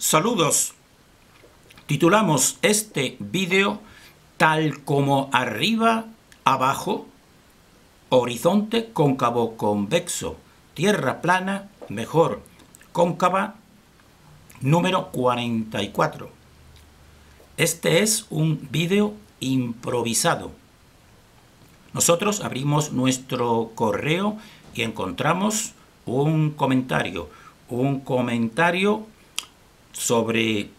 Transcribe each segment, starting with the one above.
Saludos. Titulamos este vídeo tal como arriba, abajo, horizonte cóncavo convexo, tierra plana, mejor cóncava, número 44. Este es un vídeo improvisado. Nosotros abrimos nuestro correo y encontramos un comentario sobre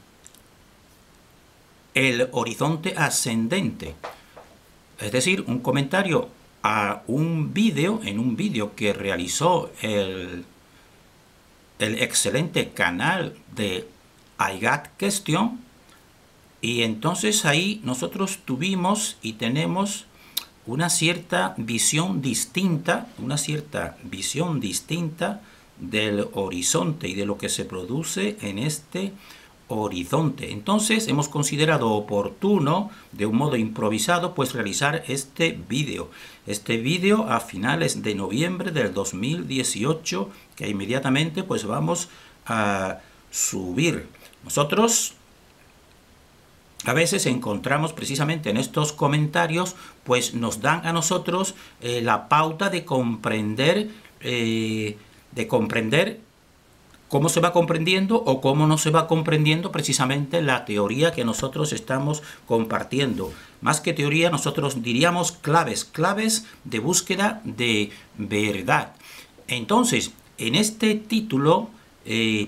el horizonte ascendente. Es decir, un comentario a un vídeo, en un vídeo que realizó el excelente canal de I Got Question. Y entonces ahí nosotros tuvimos y tenemos una cierta visión distinta del horizonte y de lo que se produce en este horizonte. Entonces hemos considerado oportuno, de un modo improvisado, pues realizar este vídeo. Este vídeo a finales de noviembre del 2018, que inmediatamente pues vamos a subir. Nosotros a veces encontramos precisamente en estos comentarios, pues nos dan a nosotros la pauta de comprender cómo se va comprendiendo o cómo no se va comprendiendo precisamente la teoría que nosotros estamos compartiendo. Más que teoría, nosotros diríamos claves de búsqueda de verdad. Entonces, en este título,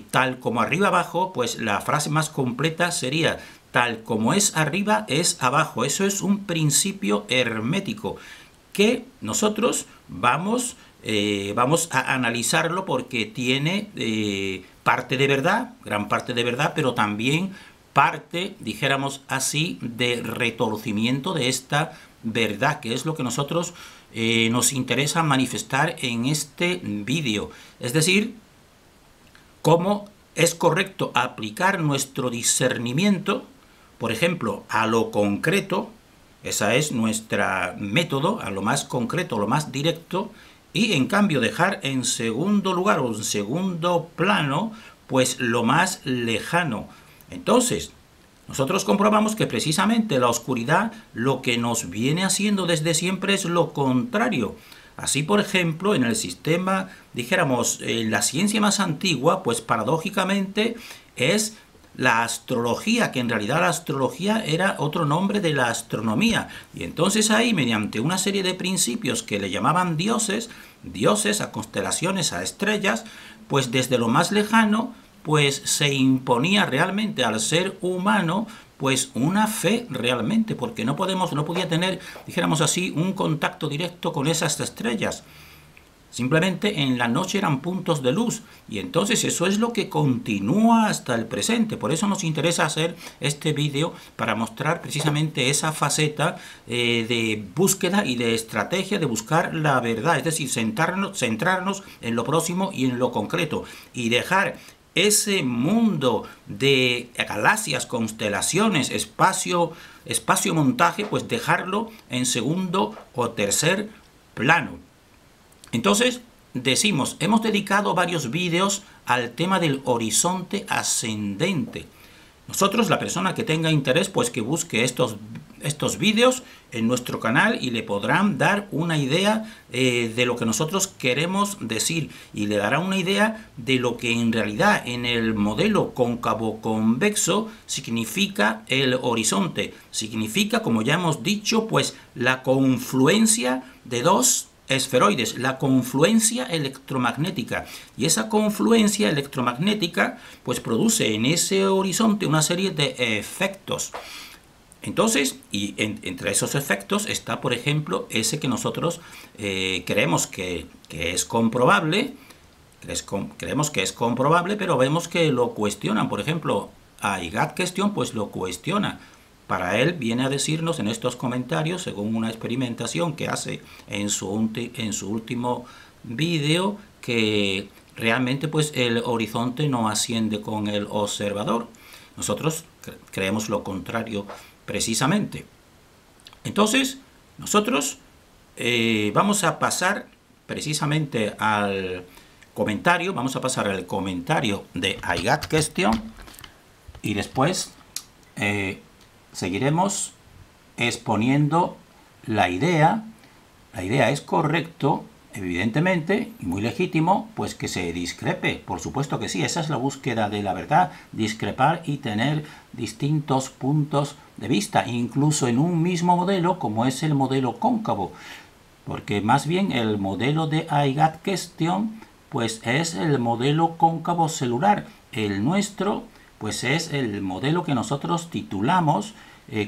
tal como arriba abajo, pues la frase más completa sería: tal como es arriba, es abajo. Eso es un principio hermético que nosotros vamos a analizarlo porque tiene parte de verdad, gran parte de verdad, pero también parte, dijéramos así, de retorcimiento de esta verdad, que es lo que nosotros nos interesa manifestar en este vídeo. Es decir, cómo es correcto aplicar nuestro discernimiento, por ejemplo, a lo concreto. Ese es nuestro método, a lo más concreto, lo más directo, y en cambio dejar en segundo lugar o en segundo plano, pues lo más lejano. Entonces, nosotros comprobamos que precisamente la oscuridad lo que nos viene haciendo desde siempre es lo contrario. Así, por ejemplo, en el sistema, dijéramos, en la ciencia más antigua, pues paradójicamente es la astrología, que en realidad la astrología era otro nombre de la astronomía. Y entonces ahí, mediante una serie de principios que le llamaban dioses a constelaciones, a estrellas, pues desde lo más lejano, pues se imponía realmente al ser humano pues una fe realmente, porque no podía tener, dijéramos así, un contacto directo con esas estrellas. Simplemente en la noche eran puntos de luz, y entonces eso es lo que continúa hasta el presente. Por eso nos interesa hacer este vídeo, para mostrar precisamente esa faceta de búsqueda y de estrategia de buscar la verdad, es decir, centrarnos en lo próximo y en lo concreto, y dejar ese mundo de galaxias, constelaciones, espacio montaje, pues dejarlo en segundo o tercer plano. Entonces, decimos, hemos dedicado varios vídeos al tema del horizonte ascendente. Nosotros, la persona que tenga interés, pues que busque estos vídeos en nuestro canal y le podrán dar una idea de lo que nosotros queremos decir, y le dará una idea de lo que en realidad en el modelo cóncavo-convexo significa el horizonte. Significa, como ya hemos dicho, pues la confluencia de dos esferoides, la confluencia electromagnética, y esa confluencia electromagnética pues produce en ese horizonte una serie de efectos. Entonces, y entre esos efectos está, por ejemplo, ese que nosotros creemos que es comprobable, creemos que es comprobable, pero vemos que lo cuestionan. Por ejemplo, I Got Question pues lo cuestiona. Para él viene a decirnos en estos comentarios, según una experimentación que hace en su último vídeo, que realmente pues el horizonte no asciende con el observador. Nosotros creemos lo contrario precisamente. Entonces, nosotros vamos a pasar precisamente al comentario, de I Got Question. y después seguiremos exponiendo la idea. La idea es correcto, evidentemente, y muy legítimo, pues que se discrepe. Por supuesto que sí, esa es la búsqueda de la verdad, discrepar y tener distintos puntos de vista, incluso en un mismo modelo, como es el modelo cóncavo. Porque más bien el modelo de I-GAT question, pues es el modelo cóncavo celular. El nuestro, pues es el modelo que nosotros titulamos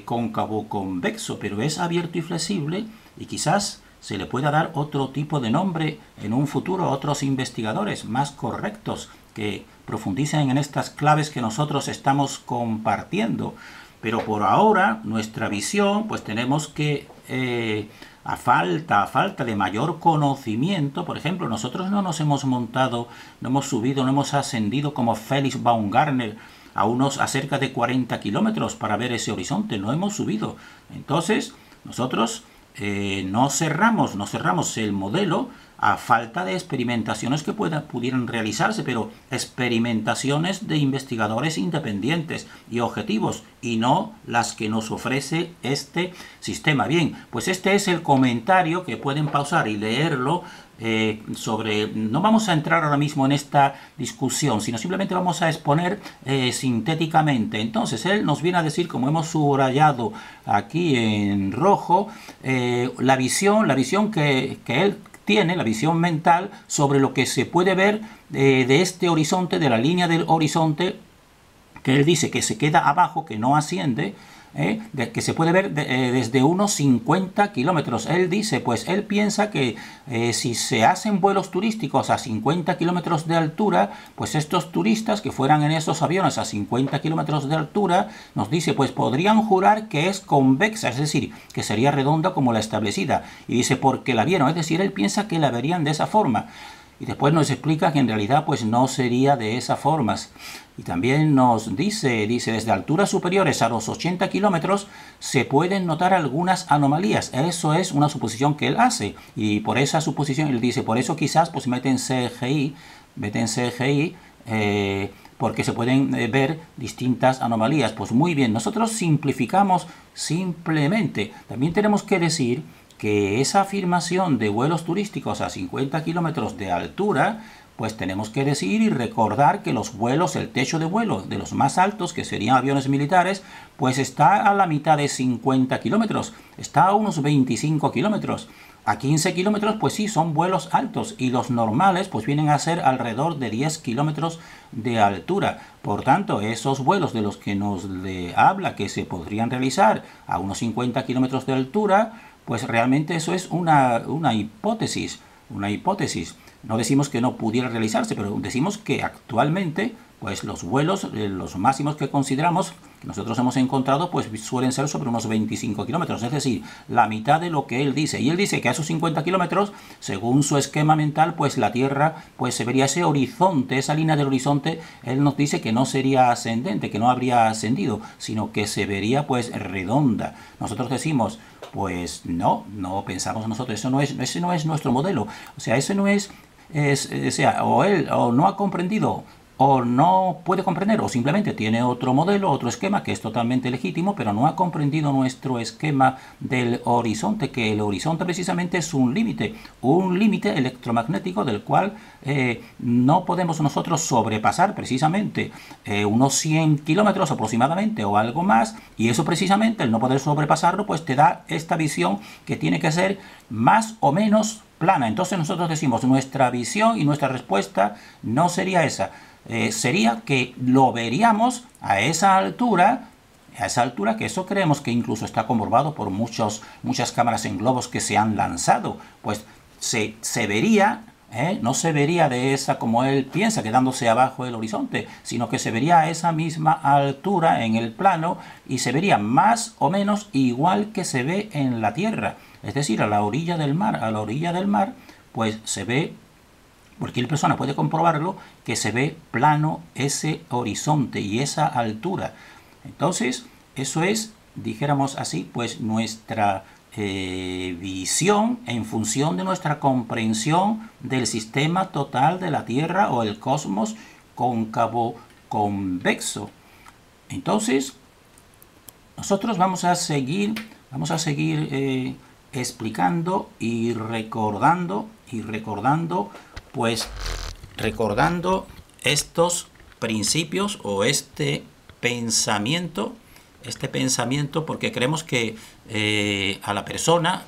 cóncavo convexo, pero es abierto y flexible, y quizás se le pueda dar otro tipo de nombre en un futuro a otros investigadores más correctos que profundicen en estas claves que nosotros estamos compartiendo. Pero por ahora, nuestra visión, pues tenemos que, a falta de mayor conocimiento, por ejemplo, nosotros no nos hemos montado, no hemos subido, no hemos ascendido como Felix Baumgartner a cerca de 40 kilómetros para ver ese horizonte, no hemos subido. Entonces, nosotros no cerramos el modelo a falta de experimentaciones que pudieran realizarse, pero experimentaciones de investigadores independientes y objetivos, y no las que nos ofrece este sistema. Bien, pues este es el comentario que pueden pausar y leerlo no vamos a entrar ahora mismo en esta discusión, sino simplemente vamos a exponer sintéticamente. Entonces, él nos viene a decir, como hemos subrayado aquí en rojo, la visión que él tiene, la visión mental sobre lo que se puede ver de este horizonte, de la línea del horizonte, que él dice que se queda abajo, que no asciende, que se puede ver desde unos 50 kilómetros. Él dice, pues él piensa que si se hacen vuelos turísticos a 50 kilómetros de altura, pues estos turistas que fueran en esos aviones a 50 kilómetros de altura, nos dice, pues podrían jurar que es convexa, es decir, que sería redonda como la establecida. Y dice, porque la vieron, es decir, él piensa que la verían de esa forma. Y después nos explica que en realidad pues no sería de esas formas. Y también nos dice, desde alturas superiores a los 80 kilómetros se pueden notar algunas anomalías. Eso es una suposición que él hace. Y por esa suposición, él dice, por eso quizás pues meten CGI, porque se pueden ver distintas anomalías. Pues muy bien, nosotros simplificamos simplemente. También tenemos que decir que esa afirmación de vuelos turísticos a 50 kilómetros de altura, pues tenemos que decir y recordar que los vuelos, el techo de vuelo de los más altos, que serían aviones militares, pues está a la mitad de 50 kilómetros, está a unos 25 kilómetros. A 15 kilómetros, pues sí, son vuelos altos, y los normales pues vienen a ser alrededor de 10 kilómetros de altura. Por tanto, esos vuelos de los que nos habla que se podrían realizar a unos 50 kilómetros de altura, pues realmente eso es una hipótesis. No decimos que no pudiera realizarse, pero decimos que actualmente pues los vuelos, los máximos que consideramos, que nosotros hemos encontrado, pues suelen ser sobre unos 25 kilómetros, es decir, la mitad de lo que él dice. Y él dice que a esos 50 kilómetros, según su esquema mental, pues la Tierra, pues se vería ese horizonte, esa línea del horizonte. Él nos dice que no sería ascendente, que no habría ascendido, sino que se vería pues redonda. Nosotros decimos, pues no pensamos nosotros, ese no es nuestro modelo. O sea, ese no es, o sea, o él o no ha comprendido, o no puede comprender, o simplemente tiene otro modelo, otro esquema que es totalmente legítimo, pero no ha comprendido nuestro esquema del horizonte, que el horizonte precisamente es un límite electromagnético del cual no podemos nosotros sobrepasar precisamente unos 100 kilómetros aproximadamente o algo más, y eso precisamente, el no poder sobrepasarlo, pues te da esta visión que tiene que ser más o menos plana. Entonces nosotros decimos, nuestra visión y nuestra respuesta no sería esa. Sería que lo veríamos a esa altura, que eso creemos que incluso está comprobado por muchas cámaras en globos que se han lanzado, pues se vería, no se vería de esa como él piensa, quedándose abajo del horizonte, sino que se vería a esa misma altura en el plano, y se vería más o menos igual que se ve en la Tierra, es decir, a la orilla del mar, pues se ve. Cualquier persona puede comprobarlo, que se ve plano ese horizonte y esa altura. Entonces, eso es, dijéramos así, pues nuestra visión en función de nuestra comprensión del sistema total de la Tierra o el cósmos cóncavo convexo. Entonces, nosotros vamos a seguir explicando y recordando, pues recordando estos principios o este pensamiento, porque creemos que a la persona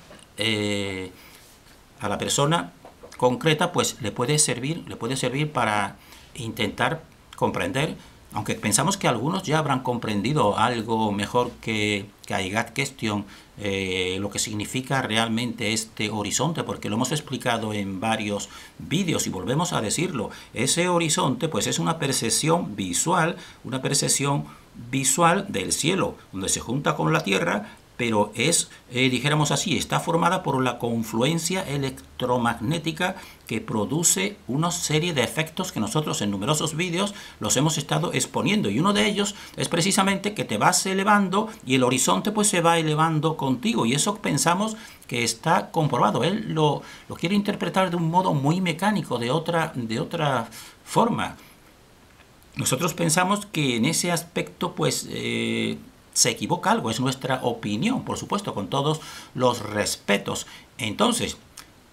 concreta, pues le puede servir para intentar comprender, aunque pensamos que algunos ya habrán comprendido algo mejor que Aigat Question, lo que significa realmente este horizonte, porque lo hemos explicado en varios vídeos y volvemos a decirlo. Ese horizonte pues es una percepción visual del cielo, donde se junta con la tierra, pero es, dijéramos así, está formada por la confluencia electromagnética que produce una serie de efectos que nosotros en numerosos vídeos los hemos estado exponiendo, y uno de ellos es precisamente que te vas elevando y el horizonte pues se va elevando contigo, y eso pensamos que está comprobado. Él lo quiere interpretar de un modo muy mecánico, de otra forma. Nosotros pensamos que en ese aspecto pues se equivoca algo, es nuestra opinión, por supuesto, con todos los respetos. Entonces,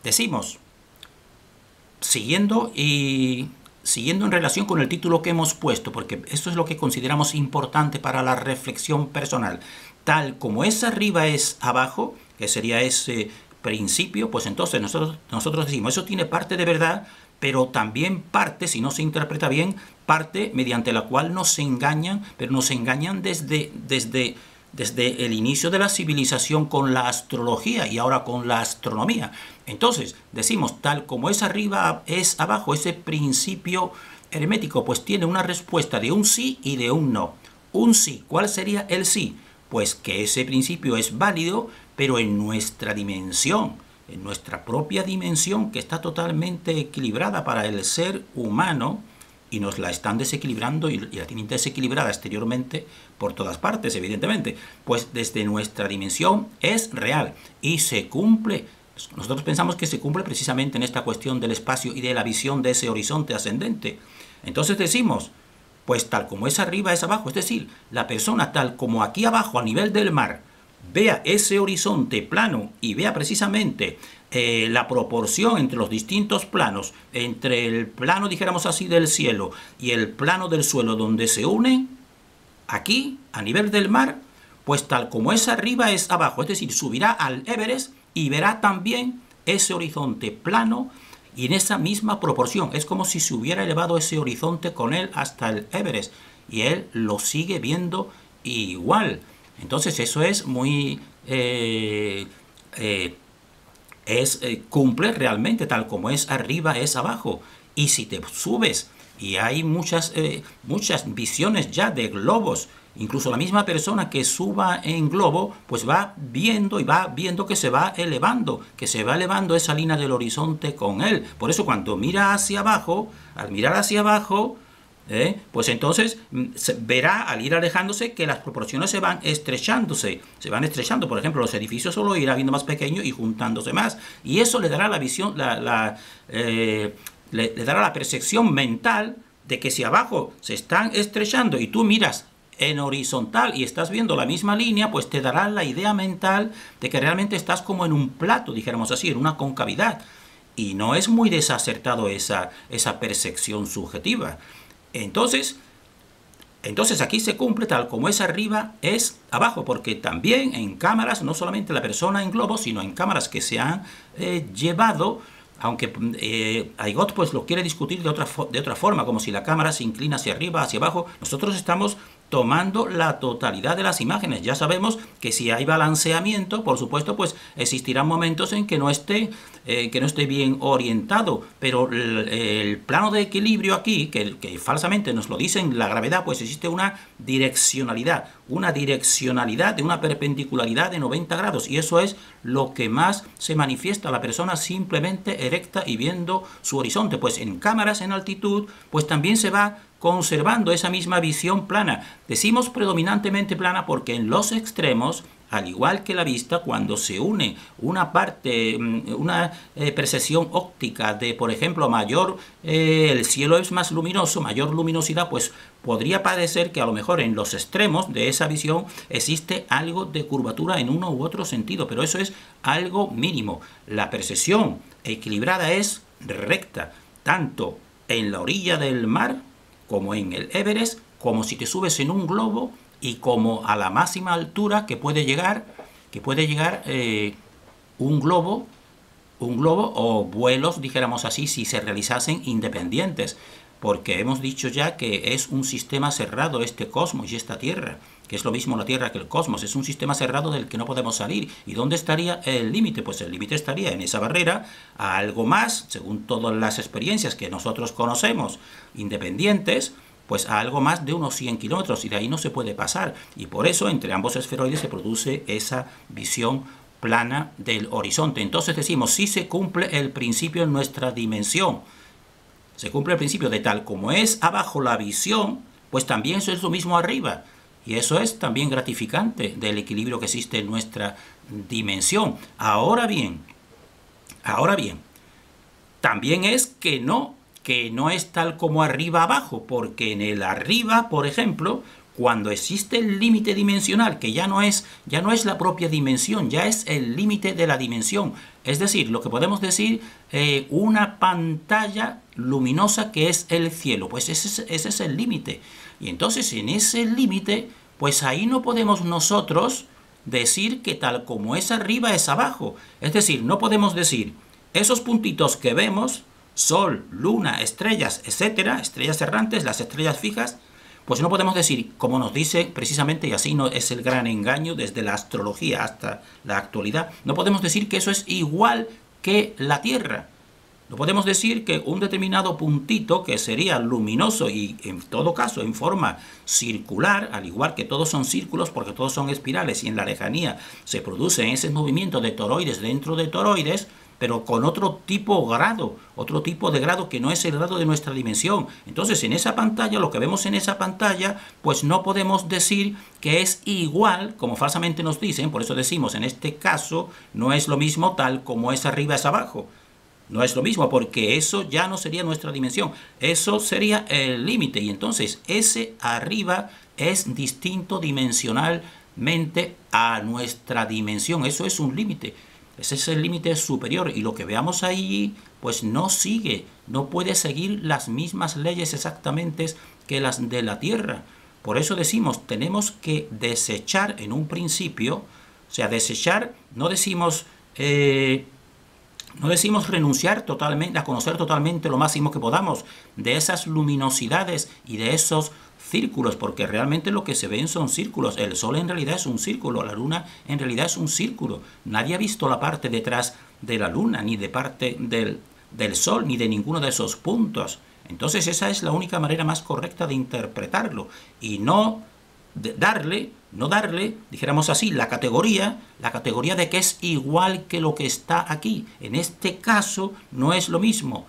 decimos, siguiendo en relación con el título que hemos puesto, porque esto es lo que consideramos importante para la reflexión personal, tal como es arriba es abajo, que sería ese principio, pues entonces nosotros decimos, eso tiene parte de verdad, pero también parte, si no se interpreta bien, parte mediante la cual nos engañan, pero nos engañan desde el inicio de la civilización con la astrología y ahora con la astronomía. Entonces, decimos, tal como es arriba es abajo, ese principio hermético, pues tiene una respuesta de un sí y de un no. Un sí, ¿cuál sería el sí? Pues que ese principio es válido, pero en nuestra dimensión, en nuestra propia dimensión, que está totalmente equilibrada para el ser humano, y nos la están desequilibrando y la tienen desequilibrada exteriormente por todas partes, evidentemente, pues desde nuestra dimensión es real y se cumple. Nosotros pensamos que se cumple precisamente en esta cuestión del espacio y de la visión de ese horizonte ascendente. Entonces decimos, pues tal como es arriba es abajo, es decir, la persona tal como aquí abajo a nivel del mar vea ese horizonte plano y vea precisamente la proporción entre los distintos planos, entre el plano, dijéramos así, del cielo y el plano del suelo donde se unen, aquí, a nivel del mar, pues tal como es arriba es abajo, es decir, subirá al Everest y verá también ese horizonte plano y en esa misma proporción. Es como si se hubiera elevado ese horizonte con él hasta el Everest y él lo sigue viendo igual. Entonces eso es muy... cumple realmente tal como es arriba es abajo. Y si te subes, y hay muchas visiones ya de globos, incluso la misma persona que suba en globo, pues va viendo que se va elevando esa línea del horizonte con él. Por eso cuando mira hacia abajo, al mirar hacia abajo, pues entonces verá al ir alejándose que las proporciones se van estrechando. Por ejemplo, los edificios solo irá viendo más pequeño y juntándose más. Y eso le dará la visión, le dará la percepción mental de que si abajo se están estrechando y tú miras en horizontal y estás viendo la misma línea, pues te dará la idea mental de que realmente estás como en un plato, dijéramos así, en una concavidad. Y no es muy desacertado esa percepción subjetiva. Entonces aquí se cumple tal como es arriba es abajo, porque también en cámaras, no solamente la persona en globo, sino en cámaras que se han llevado, aunque Aigot pues lo quiere discutir de otra forma, como si la cámara se inclina hacia arriba, hacia abajo. Nosotros estamos tomando la totalidad de las imágenes. Ya sabemos que si hay balanceamiento, por supuesto, pues existirán momentos en que no esté bien orientado, pero el plano de equilibrio aquí, que falsamente nos lo dicen la gravedad, pues existe una direccionalidad de una perpendicularidad de 90 grados, y eso es lo que más se manifiesta la persona simplemente erecta y viendo su horizonte. Pues en cámaras en altitud, pues también se va conservando esa misma visión plana. Decimos predominantemente plana porque en los extremos, al igual que la vista, cuando se une una parte, una percepción óptica de, por ejemplo, mayor, el cielo es más luminoso, mayor luminosidad, pues podría parecer que a lo mejor en los extremos de esa visión existe algo de curvatura en uno u otro sentido, pero eso es algo mínimo. La percepción equilibrada es recta, tanto en la orilla del mar, como en el Everest, como si te subes en un globo y como a la máxima altura que puede llegar un globo o vuelos, dijéramos así, si se realizasen independientes, porque hemos dicho ya que es un sistema cerrado este cosmos y esta Tierra, que es lo mismo la Tierra que el cosmos, es un sistema cerrado del que no podemos salir. ¿Y dónde estaría el límite? Pues el límite estaría en esa barrera, a algo más, según todas las experiencias que nosotros conocemos, independientes, pues a algo más de unos 100 kilómetros, y de ahí no se puede pasar. Y por eso entre ambos esferoides se produce esa visión plana del horizonte. Entonces decimos, si se cumple el principio en nuestra dimensión, se cumple el principio de tal como es abajo la visión, pues también eso es lo mismo arriba. Y eso es también gratificante del equilibrio que existe en nuestra dimensión. Ahora bien, también es que no es tal como arriba abajo, porque en el arriba, por ejemplo, cuando existe el límite dimensional, que ya no es la propia dimensión, ya es el límite de la dimensión, es decir, lo que podemos decir, una pantalla luminosa que es el cielo, pues ese es el límite. Y entonces en ese límite, pues ahí no podemos nosotros decir que tal como es arriba es abajo. Es decir, no podemos decir esos puntitos que vemos, Sol, Luna, estrellas, etcétera, estrellas errantes, las estrellas fijas, pues no podemos decir, como nos dice precisamente, y así no es el gran engaño desde la astrología hasta la actualidad, no podemos decir que eso es igual que la Tierra. No podemos decir que un determinado puntito que sería luminoso y en todo caso en forma circular, al igual que todos son círculos porque todos son espirales y en la lejanía se producen ese movimiento de toroides dentro de toroides, pero con otro tipo de grado que no es el grado de nuestra dimensión. Entonces, en esa pantalla, lo que vemos en esa pantalla, pues no podemos decir que es igual, como falsamente nos dicen, por eso decimos, en este caso, no es lo mismo tal como es arriba es abajo. No es lo mismo, porque eso ya no sería nuestra dimensión, eso sería el límite, y entonces ese arriba es distinto dimensionalmente a nuestra dimensión, eso es un límite. Ese es el límite superior y lo que veamos ahí pues no puede seguir las mismas leyes exactamente que las de la Tierra. Por eso decimos, tenemos que desechar en un principio, o sea, desechar, no decimos renunciar totalmente, a conocer totalmente lo máximo que podamos de esas luminosidades y de esos círculos, porque realmente lo que se ven son círculos. El Sol en realidad es un círculo, la Luna en realidad es un círculo. Nadie ha visto la parte detrás de la Luna, ni de parte del Sol, ni de ninguno de esos puntos. Entonces esa es la única manera más correcta de interpretarlo, y no darle, dijéramos así, la categoría de que es igual que lo que está aquí. En este caso no es lo mismo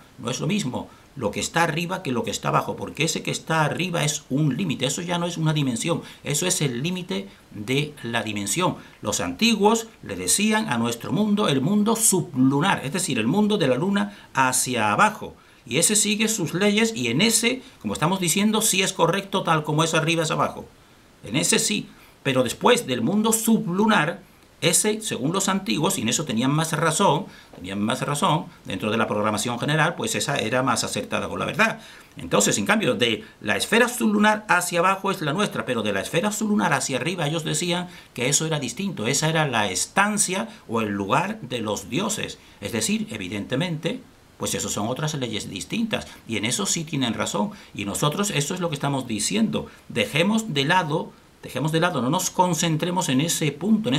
lo que está arriba que lo que está abajo, porque ese que está arriba es un límite, eso ya no es una dimensión, eso es el límite de la dimensión. Los antiguos le decían a nuestro mundo el mundo sublunar, es decir, el mundo de la Luna hacia abajo, y ese sigue sus leyes, y en ese, como estamos diciendo, sí es correcto tal como es arriba es abajo, en ese sí, pero después del mundo sublunar, ese, según los antiguos, y en eso tenían más razón, dentro de la programación general, pues esa era más acertada con la verdad. Entonces, en cambio, de la esfera sublunar hacia abajo es la nuestra, pero de la esfera sublunar hacia arriba ellos decían que eso era distinto, esa era la estancia o el lugar de los dioses. Es decir, evidentemente, pues eso son otras leyes distintas, y en eso sí tienen razón, y nosotros eso es lo que estamos diciendo, dejemos de lado, no nos concentremos en ese punto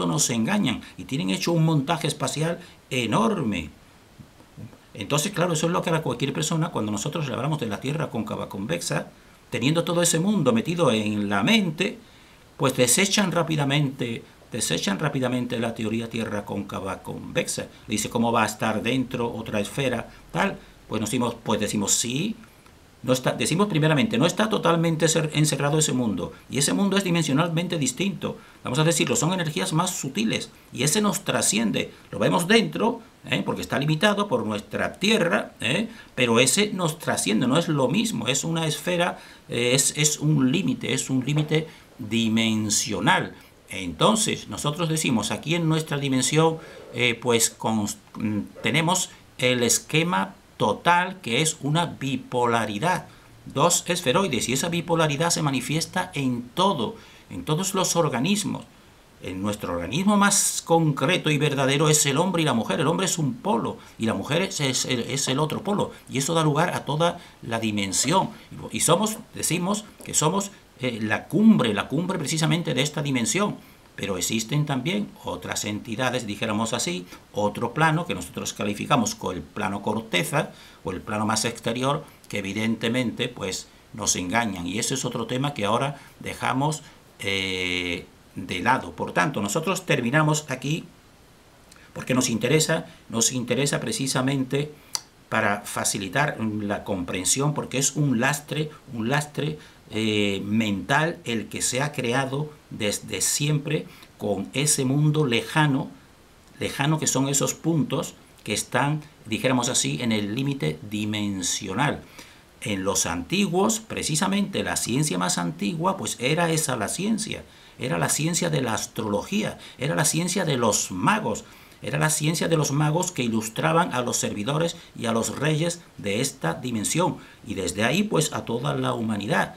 nos engañan y tienen hecho un montaje espacial enorme. Entonces, claro, eso es lo que hará cualquier persona cuando nosotros le hablamos de la Tierra cóncava convexa, teniendo todo ese mundo metido en la mente, pues desechan rápidamente la teoría Tierra cóncava convexa. Dice, ¿cómo va a estar dentro otra esfera? Tal, pues decimos sí, no está, decimos primeramente, no está totalmente encerrado ese mundo, y ese mundo es dimensionalmente distinto. Vamos a decirlo, son energías más sutiles, y ese nos trasciende. Lo vemos dentro, porque está limitado por nuestra Tierra, pero ese nos trasciende, no es lo mismo, es una esfera, es un límite dimensional. Entonces, nosotros decimos, aquí en nuestra dimensión, tenemos el esquema total, que es una bipolaridad, dos esferoides, y esa bipolaridad se manifiesta en todo, en todos los organismos. En nuestro organismo más concreto y verdadero es el hombre y la mujer. El hombre es un polo y la mujer es el otro polo, y eso da lugar a toda la dimensión, y decimos que somos la cumbre precisamente de esta dimensión. Pero existen también otras entidades, dijéramos así, otro plano que nosotros calificamos con el plano corteza o el plano más exterior, que evidentemente pues nos engañan, y ese es otro tema que ahora dejamos de lado. Por tanto, nosotros terminamos aquí porque nos interesa precisamente para facilitar la comprensión, porque es un lastre mental el que se ha creado desde siempre con ese mundo lejano que son esos puntos que están, dijéramos así, en el límite dimensional. En los antiguos, precisamente la ciencia más antigua, pues era esa la ciencia de la astrología, era la ciencia de los magos. Era la ciencia de los magos que ilustraban a los servidores y a los reyes de esta dimensión, y desde ahí pues a toda la humanidad.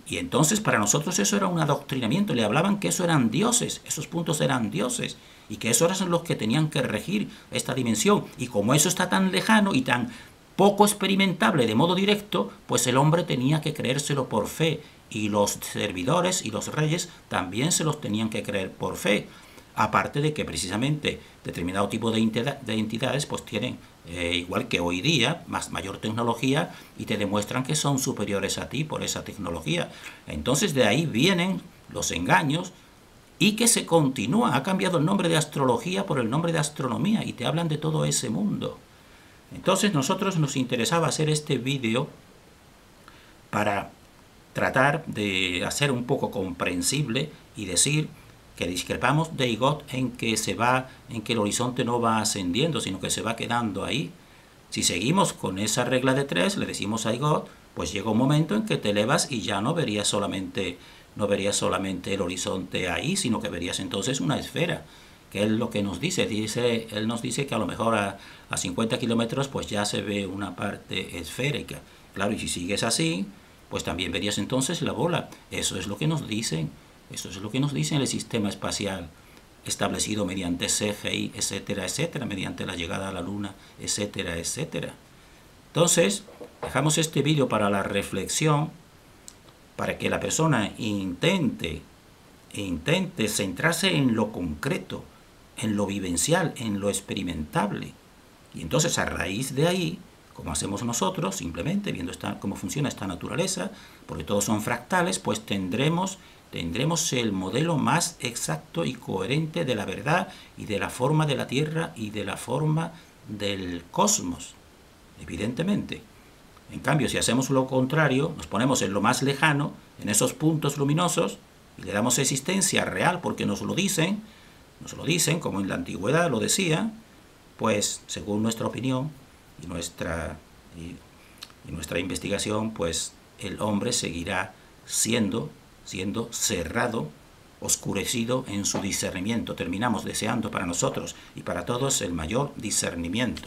Y entonces para nosotros eso era un adoctrinamiento, le hablaban que eso eran dioses, esos puntos eran dioses, y que esos eran los que tenían que regir esta dimensión. Y como eso está tan lejano y tan poco experimentable de modo directo, pues el hombre tenía que creérselo por fe, y los servidores y los reyes también se los tenían que creer por fe. Aparte de que precisamente determinado tipo de entidades pues tienen, igual que hoy día, mayor tecnología, y te demuestran que son superiores a ti por esa tecnología. Entonces de ahí vienen los engaños, y que se continúa. Ha cambiado el nombre de astrología por el nombre de astronomía, y te hablan de todo ese mundo. Entonces nosotros nos interesaba hacer este vídeo para tratar de hacer un poco comprensible y decir que discrepamos de Igot en que el horizonte no va ascendiendo, sino que se va quedando ahí. Si seguimos con esa regla de 3, le decimos a Igot, pues llega un momento en que te elevas y ya no verías solamente el horizonte ahí, sino que verías entonces una esfera, que es lo que nos dice. Él nos dice que a lo mejor a 50 kilómetros pues ya se ve una parte esférica. Claro, y si sigues así, pues también verías entonces la bola. Eso es lo que nos dicen. Eso es lo que nos dice el sistema espacial establecido mediante CGI, etcétera, etcétera, mediante la llegada a la Luna, etcétera, etcétera. Entonces, dejamos este vídeo para la reflexión, para que la persona intente centrarse en lo concreto, en lo vivencial, en lo experimentable. Y entonces, a raíz de ahí, como hacemos nosotros, simplemente viendo cómo funciona esta naturaleza, porque todos son fractales, pues tendremos el modelo más exacto y coherente de la verdad y de la forma de la Tierra y de la forma del cosmos, evidentemente. En cambio, si hacemos lo contrario, nos ponemos en lo más lejano, en esos puntos luminosos, y le damos existencia real porque nos lo dicen, como en la antigüedad lo decía, pues según nuestra opinión y nuestra investigación, pues el hombre seguirá siendo cerrado, oscurecido en su discernimiento. Terminamos deseando para nosotros y para todos el mayor discernimiento.